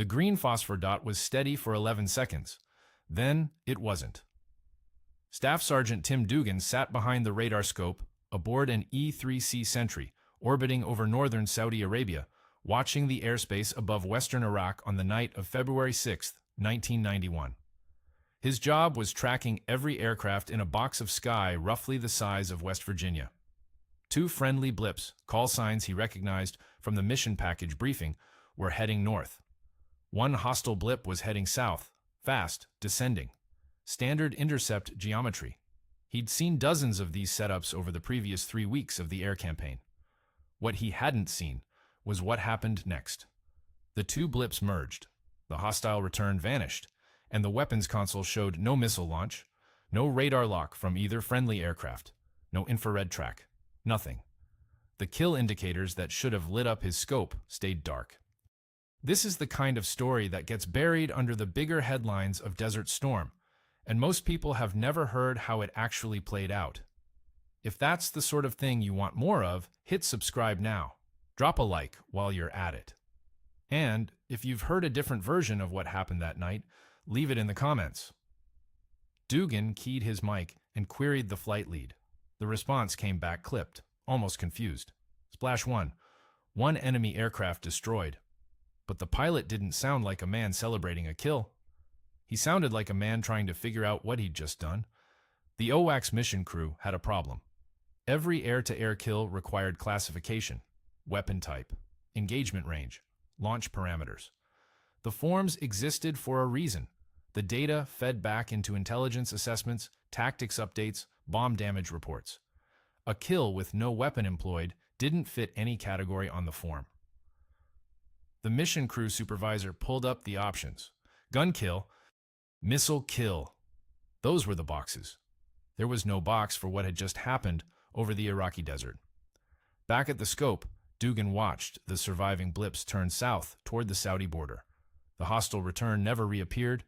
The green phosphor dot was steady for 11 seconds. Then it wasn't. Staff Sergeant Tim Dugan sat behind the radar scope aboard an E-3C Sentry, orbiting over northern Saudi Arabia, watching the airspace above western Iraq on the night of February 6, 1991. His job was tracking every aircraft in a box of sky roughly the size of West Virginia. Two friendly blips, call signs he recognized from the mission package briefing, were heading north. One hostile blip was heading south, fast, descending. Standard intercept geometry. He'd seen dozens of these setups over the previous 3 weeks of the air campaign. What he hadn't seen was what happened next. The two blips merged. The hostile return vanished, and the weapons console showed no missile launch, no radar lock from either friendly aircraft, no infrared track, nothing. The kill indicators that should have lit up his scope stayed dark. This is the kind of story that gets buried under the bigger headlines of Desert Storm, and most people have never heard how it actually played out. If that's the sort of thing you want more of, hit subscribe now. Drop a like while you're at it. And if you've heard a different version of what happened that night, leave it in the comments. Dugan keyed his mic and queried the flight lead. The response came back clipped, almost confused. Splash 1. One enemy aircraft destroyed. But the pilot didn't sound like a man celebrating a kill. He sounded like a man trying to figure out what he'd just done. The OWAC's mission crew had a problem. Every air-to-air kill required classification, weapon type, engagement range, launch parameters. The forms existed for a reason. The data fed back into intelligence assessments, tactics updates, bomb damage reports. A kill with no weapon employed didn't fit any category on the form. The mission crew supervisor pulled up the options. Gun kill, missile kill. Those were the boxes. There was no box for what had just happened over the Iraqi desert. Back at the scope, Dugan watched the surviving blips turn south toward the Saudi border. The hostile return never reappeared.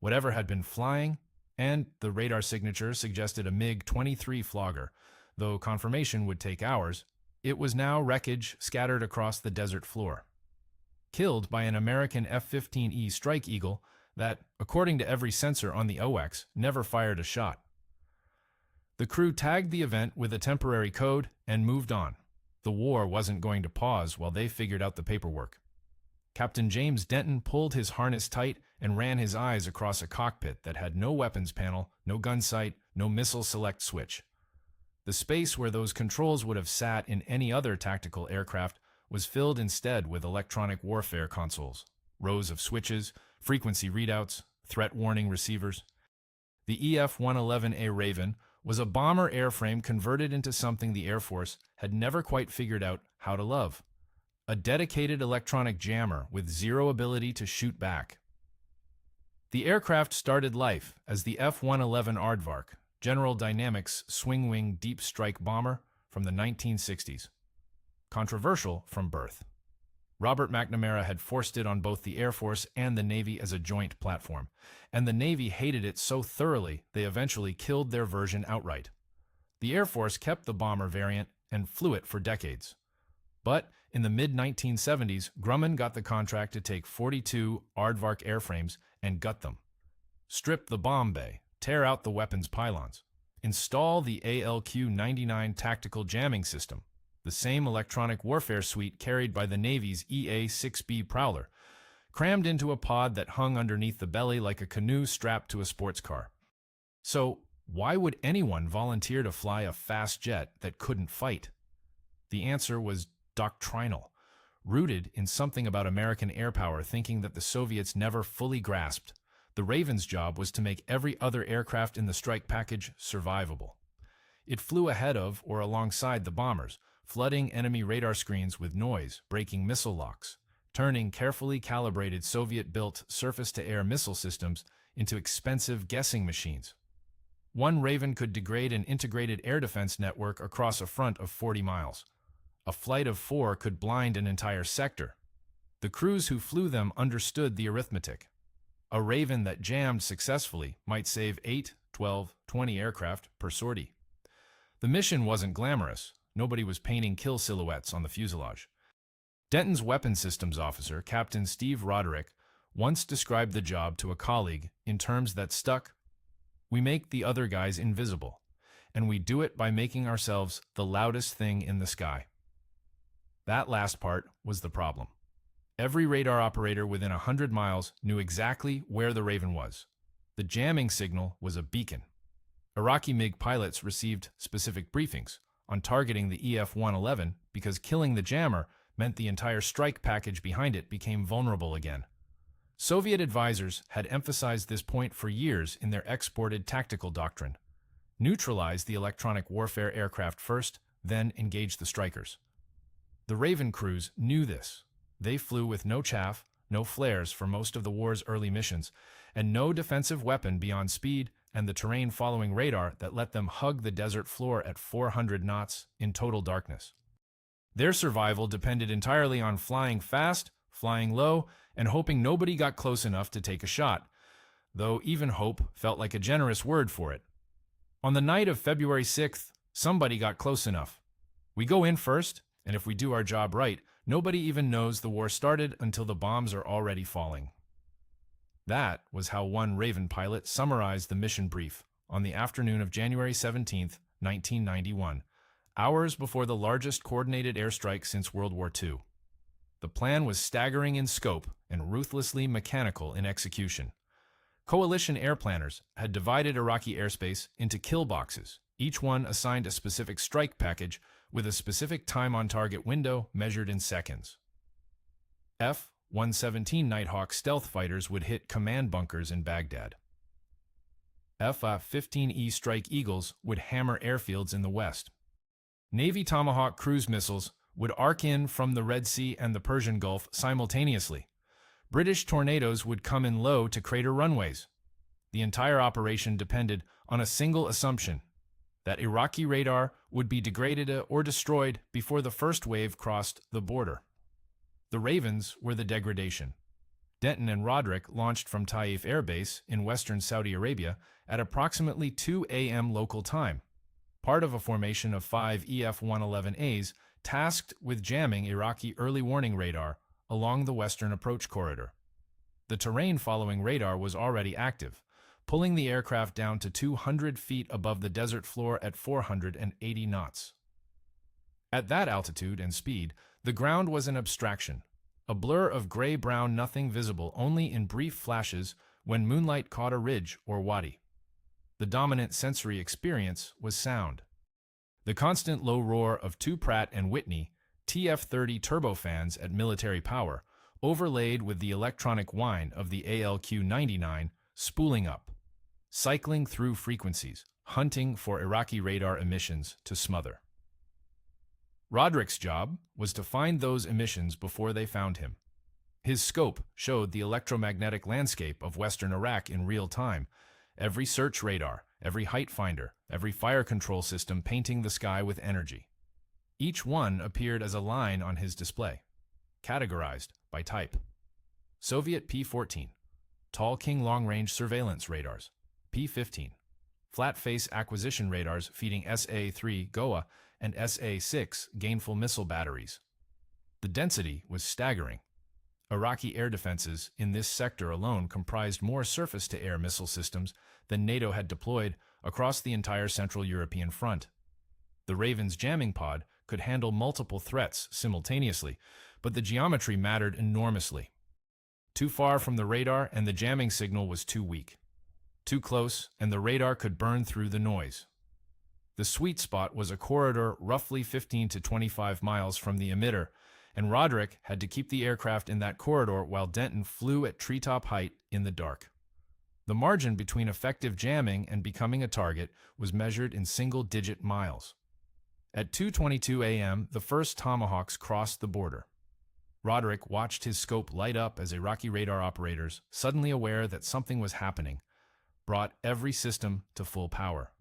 Whatever had been flying, and the radar signature suggested a MiG-23 flogger, though confirmation would take hours, it was now wreckage scattered across the desert floor. Killed by an American F-15E Strike Eagle that, according to every sensor on the OWACS, never fired a shot. The crew tagged the event with a temporary code and moved on. The war wasn't going to pause while they figured out the paperwork. Captain James Denton pulled his harness tight and ran his eyes across a cockpit that had no weapons panel, no gun sight, no missile select switch. The space where those controls would have sat in any other tactical aircraft was filled instead with electronic warfare consoles, rows of switches, frequency readouts, threat warning receivers. The EF-111A Raven was a bomber airframe converted into something the Air Force had never quite figured out how to love. A dedicated electronic jammer with zero ability to shoot back. The aircraft started life as the F-111 Aardvark, General Dynamics swing-wing deep strike bomber from the 1960s. Controversial from birth. Robert McNamara had forced it on both the Air Force and the Navy as a joint platform, and the Navy hated it so thoroughly they eventually killed their version outright. The Air Force kept the bomber variant and flew it for decades. But in the mid-1970s, Grumman got the contract to take 42 Aardvark airframes and gut them. Strip the bomb bay, tear out the weapons pylons, install the ALQ-99 tactical jamming system, the same electronic warfare suite carried by the Navy's EA-6B Prowler, crammed into a pod that hung underneath the belly like a canoe strapped to a sports car. So, why would anyone volunteer to fly a fast jet that couldn't fight? The answer was doctrinal, rooted in something about American air power thinking that the Soviets never fully grasped. The Raven's job was to make every other aircraft in the strike package survivable. It flew ahead of or alongside the bombers, flooding enemy radar screens with noise, breaking missile locks, turning carefully calibrated Soviet-built surface-to-air missile systems into expensive guessing machines. One Raven could degrade an integrated air defense network across a front of 40 miles. A flight of 4 could blind an entire sector. The crews who flew them understood the arithmetic. A Raven that jammed successfully might save 8, 12, 20 aircraft per sortie. The mission wasn't glamorous. Nobody was painting kill silhouettes on the fuselage. Denton's weapons systems officer, Captain Steve Roderick, once described the job to a colleague in terms that stuck. We make the other guys invisible, and we do it by making ourselves the loudest thing in the sky. That last part was the problem. Every radar operator within 100 miles knew exactly where the Raven was. The jamming signal was a beacon. Iraqi MiG pilots received specific briefings on targeting the EF-111 because killing the jammer meant the entire strike package behind it became vulnerable again. Soviet advisors had emphasized this point for years in their exported tactical doctrine. Neutralize the electronic warfare aircraft first, then engage the strikers. The Raven crews knew this. They flew with no chaff, no flares for most of the war's early missions, and no defensive weapon beyond speed and the terrain-following radar that let them hug the desert floor at 400 knots in total darkness. Their survival depended entirely on flying fast, flying low, and hoping nobody got close enough to take a shot, though even hope felt like a generous word for it. On the night of February 6th, somebody got close enough. We go in first, and if we do our job right, nobody even knows the war started until the bombs are already falling. That was how one Raven pilot summarized the mission brief on the afternoon of January 17, 1991, hours before the largest coordinated airstrike since World War II. The plan was staggering in scope and ruthlessly mechanical in execution. Coalition air planners had divided Iraqi airspace into kill boxes, each one assigned a specific strike package with a specific time-on-target window measured in seconds. F-117 Nighthawk stealth fighters would hit command bunkers in Baghdad. F-15E Strike Eagles would hammer airfields in the west. Navy Tomahawk cruise missiles would arc in from the Red Sea and the Persian Gulf simultaneously. British Tornadoes would come in low to crater runways. The entire operation depended on a single assumption, that Iraqi radar would be degraded or destroyed before the first wave crossed the border. The Ravens were the degradation. Denton and Roderick launched from Taif Air Base in western Saudi Arabia at approximately 2 a.m. local time, part of a formation of 5 EF-111As tasked with jamming Iraqi early warning radar along the western approach corridor. The terrain following radar was already active, pulling the aircraft down to 200 feet above the desert floor at 480 knots. At that altitude and speed, the ground was an abstraction, a blur of gray-brown nothing visible only in brief flashes when moonlight caught a ridge or wadi. The dominant sensory experience was sound. The constant low roar of two Pratt & Whitney TF-30 turbofans at military power, overlaid with the electronic whine of the ALQ-99 spooling up, cycling through frequencies, hunting for Iraqi radar emissions to smother. Roderick's job was to find those emissions before they found him. His scope showed the electromagnetic landscape of western Iraq in real time, every search radar, every height finder, every fire control system painting the sky with energy. Each one appeared as a line on his display, categorized by type. Soviet P-14, Tall King long-range surveillance radars, P-15, flat-face acquisition radars feeding SA-3 GOA and SA-6 gainful missile batteries. The density was staggering. Iraqi air defenses in this sector alone comprised more surface-to-air missile systems than NATO had deployed across the entire Central European front. The Raven's jamming pod could handle multiple threats simultaneously, but the geometry mattered enormously. Too far from the radar and the jamming signal was too weak. Too close and the radar could burn through the noise. The sweet spot was a corridor roughly 15 to 25 miles from the emitter, and Roderick had to keep the aircraft in that corridor while Denton flew at treetop height in the dark. The margin between effective jamming and becoming a target was measured in single-digit miles. At 2:22 a.m., the first Tomahawks crossed the border. Roderick watched his scope light up as Iraqi radar operators, suddenly aware that something was happening, brought every system to full power.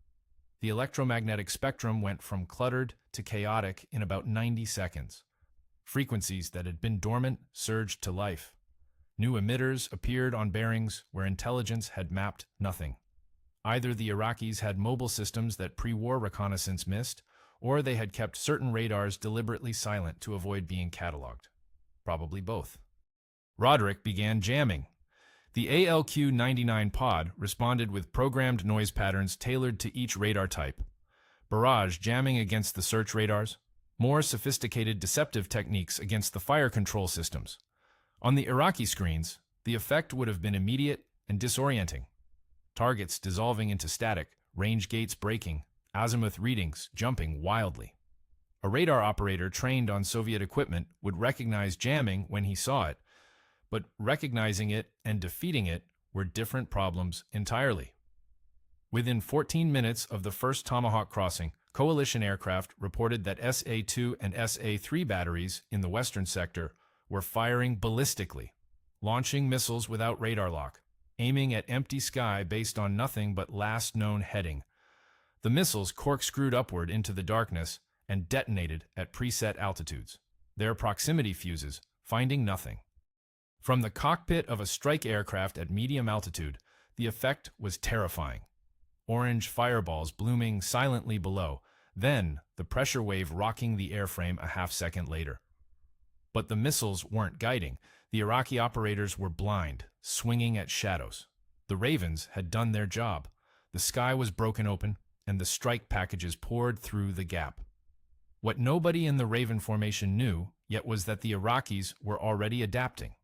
The electromagnetic spectrum went from cluttered to chaotic in about 90 seconds. Frequencies that had been dormant surged to life. New emitters appeared on bearings where intelligence had mapped nothing. Either the Iraqis had mobile systems that pre-war reconnaissance missed, or they had kept certain radars deliberately silent to avoid being cataloged. Probably both. Roderick began jamming, The ALQ-99 pod responded with programmed noise patterns tailored to each radar type. Barrage jamming against the search radars, more sophisticated deceptive techniques against the fire control systems. On the Iraqi screens, the effect would have been immediate and disorienting. Targets dissolving into static, range gates breaking, azimuth readings jumping wildly. A radar operator trained on Soviet equipment would recognize jamming when he saw it, but recognizing it and defeating it were different problems entirely. Within 14 minutes of the first Tomahawk crossing, coalition aircraft reported that SA-2 and SA-3 batteries in the western sector were firing ballistically, launching missiles without radar lock, aiming at empty sky based on nothing but last known heading. The missiles corkscrewed upward into the darkness and detonated at preset altitudes, their proximity fuses finding nothing. From the cockpit of a strike aircraft at medium altitude, the effect was terrifying. Orange fireballs blooming silently below, then the pressure wave rocking the airframe a half-second later. But the missiles weren't guiding. The Iraqi operators were blind, swinging at shadows. The Ravens had done their job. The sky was broken open, and the strike packages poured through the gap. What nobody in the Raven formation knew yet was that the Iraqis were already adapting.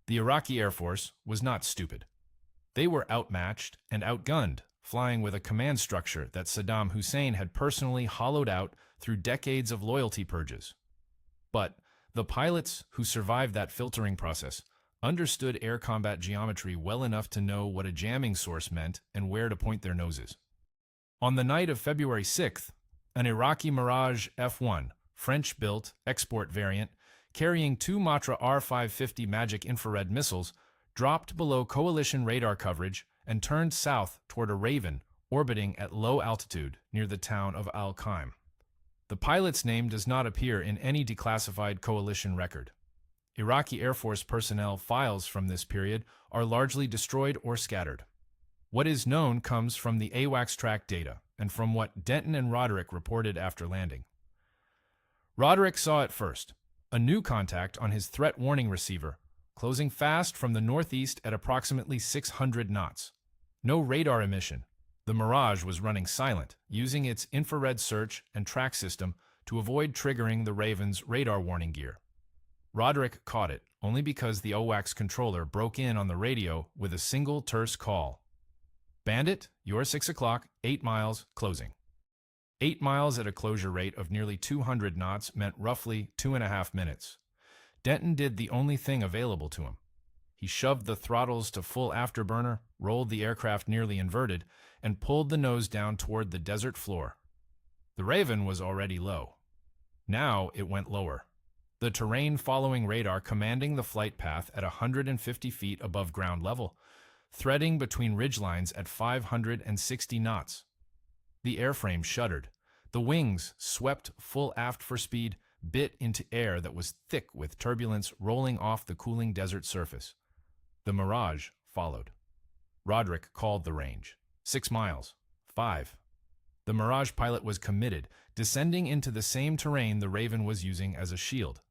The Iraqi Air Force was not stupid. They were outmatched and outgunned, flying with a command structure that Saddam Hussein had personally hollowed out through decades of loyalty purges. But the pilots who survived that filtering process understood air combat geometry well enough to know what a jamming source meant and where to point their noses. On the night of February 6th, an Iraqi Mirage F1, French-built, export variant, carrying two Matra R-550 Magic infrared missiles, dropped below coalition radar coverage and turned south toward a Raven orbiting at low altitude near the town of Al-Qaim. The pilot's name does not appear in any declassified coalition record. Iraqi Air Force personnel files from this period are largely destroyed or scattered. What is known comes from the AWACS track data and from what Denton and Roderick reported after landing. Roderick saw it first, a new contact on his threat warning receiver, closing fast from the northeast at approximately 600 knots. No radar emission. The Mirage was running silent, using its infrared search and track system to avoid triggering the Raven's radar warning gear. Roderick caught it only because the AWACS controller broke in on the radio with a single terse call. Bandit, you're 6 o'clock, 8 miles, closing. 8 miles at a closure rate of nearly 200 knots meant roughly 2.5 minutes. Denton did the only thing available to him. He shoved the throttles to full afterburner, rolled the aircraft nearly inverted, and pulled the nose down toward the desert floor. The Raven was already low. Now it went lower. The terrain-following radar commanding the flight path at 150 feet above ground level, threading between ridgelines at 560 knots. The airframe shuddered. The wings, swept full aft for speed, bit into air that was thick with turbulence rolling off the cooling desert surface. The Mirage followed. Roderick called the range. 6 miles. 5. The Mirage pilot was committed, descending into the same terrain the Raven was using as a shield.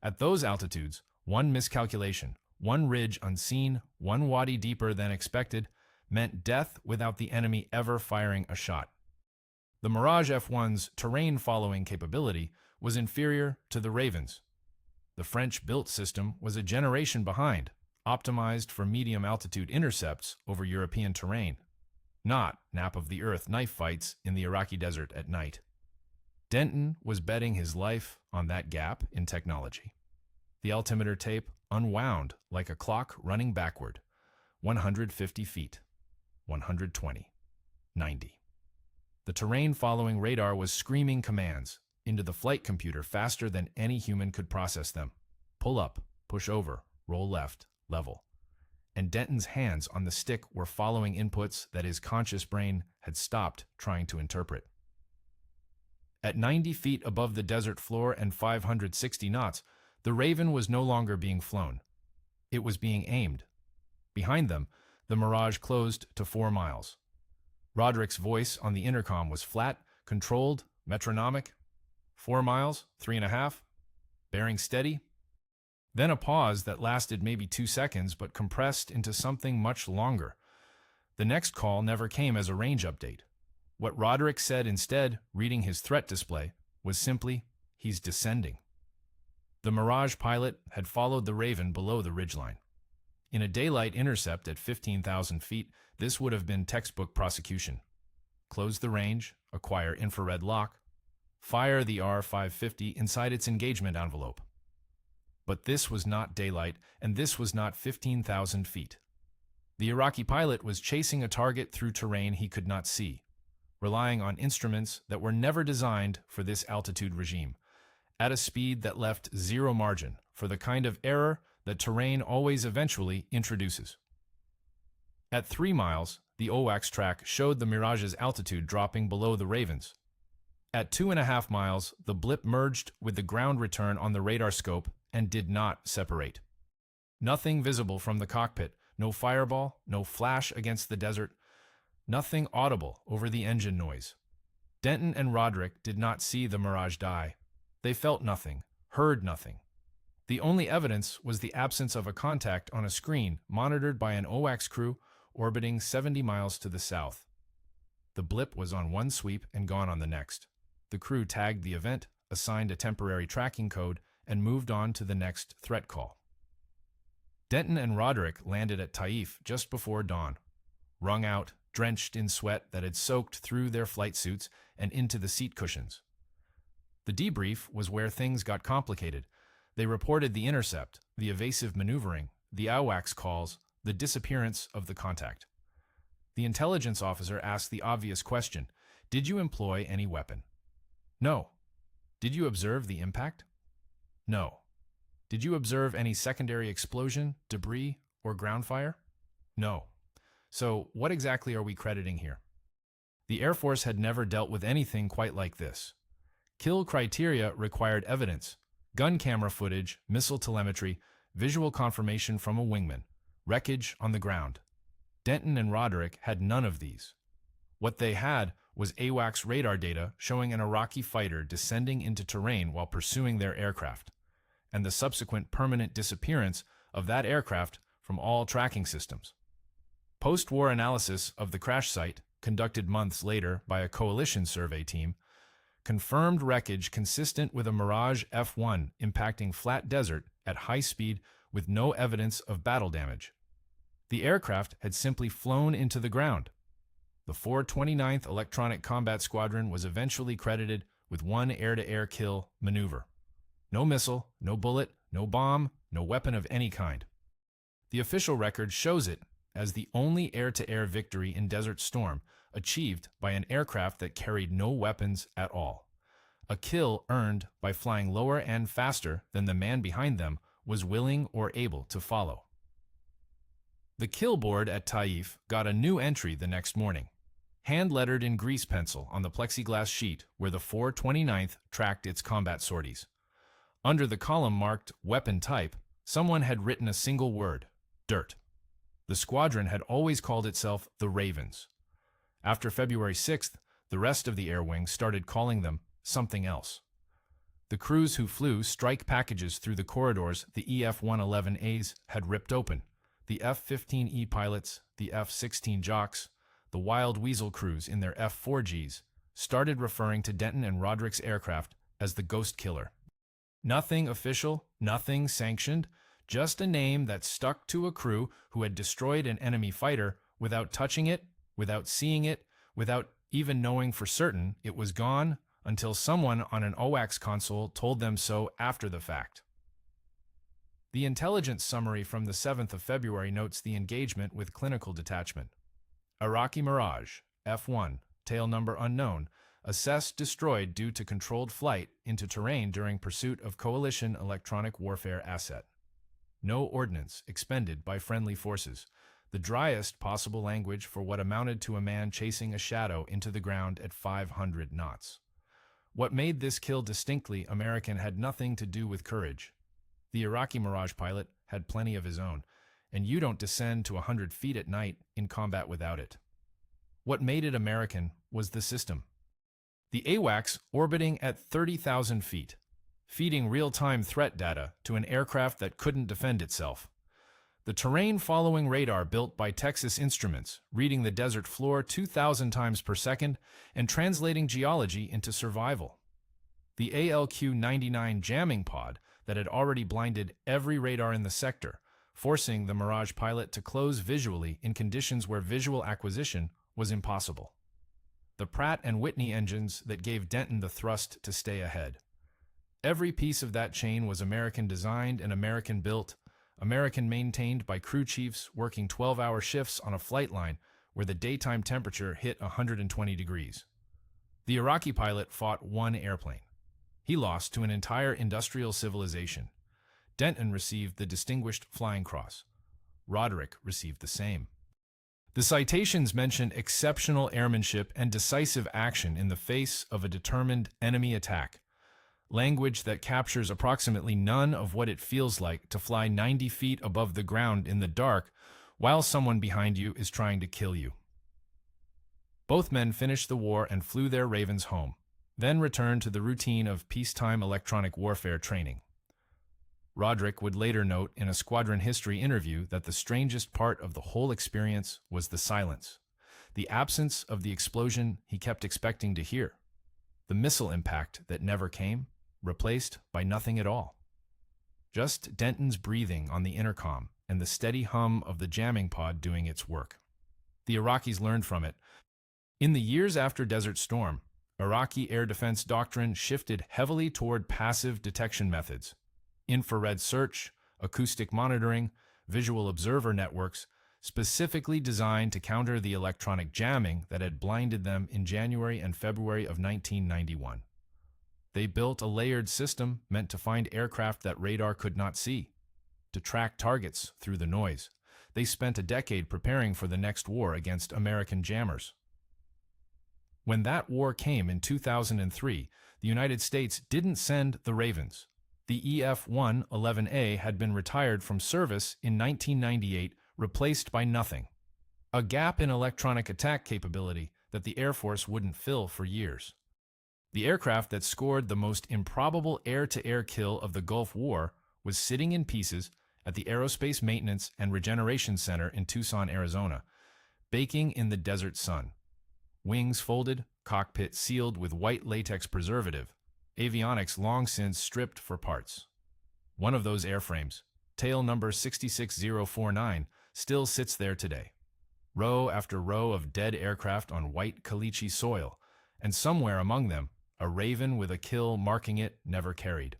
At those altitudes, one miscalculation, one ridge unseen, one wadi deeper than expected, meant death without the enemy ever firing a shot. The Mirage F1's terrain-following capability was inferior to the Raven's. The French-built system was a generation behind, optimized for medium-altitude intercepts over European terrain, not nap-of-the-earth knife fights in the Iraqi desert at night. Denton was betting his life on that gap in technology. The altimeter tape unwound like a clock running backward. 150 feet. 120. 90. The terrain-following radar was screaming commands into the flight computer faster than any human could process them. Pull up, push over, roll left, level. And Denton's hands on the stick were following inputs that his conscious brain had stopped trying to interpret. At 90 feet above the desert floor and 560 knots, the Raven was no longer being flown. It was being aimed. Behind them, the Mirage closed to 4 miles. Roderick's voice on the intercom was flat, controlled, metronomic. 4 miles, 3.5. Bearing steady. Then a pause that lasted maybe 2 seconds but compressed into something much longer. The next call never came as a range update. What Roderick said instead, reading his threat display, was simply, "He's descending." The Mirage pilot had followed the Raven below the ridgeline. In a daylight intercept at 15,000 feet, this would have been textbook prosecution. Close the range, acquire infrared lock, fire the R-550 inside its engagement envelope. But this was not daylight, and this was not 15,000 feet. The Iraqi pilot was chasing a target through terrain he could not see, relying on instruments that were never designed for this altitude regime, at a speed that left zero margin for the kind of error that terrain always eventually introduces. At 3 miles, the OWACS track showed the Mirage's altitude dropping below the Raven's. At 2.5 miles, the blip merged with the ground return on the radar scope and did not separate. Nothing visible from the cockpit, no fireball, no flash against the desert, nothing audible over the engine noise. Denton and Roderick did not see the Mirage die. They felt nothing, heard nothing. The only evidence was the absence of a contact on a screen monitored by an OWACS crew orbiting 70 miles to the south. The blip was on one sweep and gone on the next. The crew tagged the event, assigned a temporary tracking code, and moved on to the next threat call. Denton and Roderick landed at Taif just before dawn, wrung out, drenched in sweat that had soaked through their flight suits and into the seat cushions. The debrief was where things got complicated. They reported the intercept, the evasive maneuvering, the AWACS calls, the disappearance of the contact. The intelligence officer asked the obvious question, "Did you employ any weapon?" "No." "Did you observe the impact?" "No." "Did you observe any secondary explosion, debris, or ground fire?" "No." So what exactly are we crediting here? The Air Force had never dealt with anything quite like this. Kill criteria required evidence, gun camera footage, missile telemetry, visual confirmation from a wingman, wreckage on the ground. Denton and Roderick had none of these. What they had was AWACS radar data showing an Iraqi fighter descending into terrain while pursuing their aircraft, and the subsequent permanent disappearance of that aircraft from all tracking systems. Post-war analysis of the crash site, conducted months later by a coalition survey team, confirmed wreckage consistent with a Mirage F1 impacting flat desert at high speed with no evidence of battle damage. The aircraft had simply flown into the ground. The 429th Electronic Combat Squadron was eventually credited with one air-to-air kill maneuver. No missile, no bullet, no bomb, no weapon of any kind. The official record shows it as the only air-to-air victory in Desert Storm achieved by an aircraft that carried no weapons at all. A kill earned by flying lower and faster than the man behind them was willing or able to follow. The kill board at Taif got a new entry the next morning, hand-lettered in grease pencil on the plexiglass sheet where the 429th tracked its combat sorties. Under the column marked Weapon Type, someone had written a single word, dirt. The squadron had always called itself the Ravens. After February 6th, the rest of the air wing started calling them something else. The crews who flew strike packages through the corridors the EF-111As had ripped open. The F-15E pilots, the F-16 jocks, the Wild Weasel crews in their F-4Gs started referring to Denton and Roderick's aircraft as the Ghost Killer. Nothing official, nothing sanctioned, just a name that stuck to a crew who had destroyed an enemy fighter without touching it, without seeing it, without even knowing for certain it was gone until someone on an OWACS console told them so after the fact. The intelligence summary from the 7th of February notes the engagement with clinical detachment. Iraqi Mirage F1, tail number unknown, assessed destroyed due to controlled flight into terrain during pursuit of coalition electronic warfare asset. No ordnance expended by friendly forces, the driest possible language for what amounted to a man chasing a shadow into the ground at 500 knots. What made this kill distinctly American had nothing to do with courage. The Iraqi Mirage pilot had plenty of his own, and you don't descend to 100 feet at night in combat without it. What made it American was the system. The AWACS orbiting at 30,000 feet, feeding real-time threat data to an aircraft that couldn't defend itself. The terrain-following radar built by Texas Instruments, reading the desert floor 2,000 times per second and translating geology into survival. The ALQ-99 jamming pod that had already blinded every radar in the sector, forcing the Mirage pilot to close visually in conditions where visual acquisition was impossible. The Pratt & Whitney engines that gave Denton the thrust to stay ahead. Every piece of that chain was American-designed and American-built, American-maintained by crew chiefs working 12-hour shifts on a flight line where the daytime temperature hit 120 degrees. The Iraqi pilot fought one airplane. He lost to an entire industrial civilization. Denton received the Distinguished Flying Cross. Roderick received the same. The citations mention exceptional airmanship and decisive action in the face of a determined enemy attack, language that captures approximately none of what it feels like to fly 90 feet above the ground in the dark while someone behind you is trying to kill you. Both men finished the war and flew their Ravens home, then returned to the routine of peacetime electronic warfare training. Roderick would later note in a squadron history interview that the strangest part of the whole experience was the silence, the absence of the explosion he kept expecting to hear, the missile impact that never came, replaced by nothing at all. Just Denton's breathing on the intercom and the steady hum of the jamming pod doing its work. The Iraqis learned from it. In the years after Desert Storm, Iraqi air defense doctrine shifted heavily toward passive detection methods. Infrared search, acoustic monitoring, visual observer networks, specifically designed to counter the electronic jamming that had blinded them in January and February of 1991. They built a layered system meant to find aircraft that radar could not see, to track targets through the noise. They spent a decade preparing for the next war against American jammers. When that war came in 2003, the United States didn't send the Ravens. The EF-111A had been retired from service in 1998, replaced by nothing. A gap in electronic attack capability that the Air Force wouldn't fill for years. The aircraft that scored the most improbable air-to-air kill of the Gulf War was sitting in pieces at the Aerospace Maintenance and Regeneration Center in Tucson, Arizona, baking in the desert sun. Wings folded, cockpit sealed with white latex preservative, avionics long since stripped for parts. One of those airframes, tail number 66049, still sits there today. Row after row of dead aircraft on white caliche soil, and somewhere among them, a Raven with a kill marking it never carried.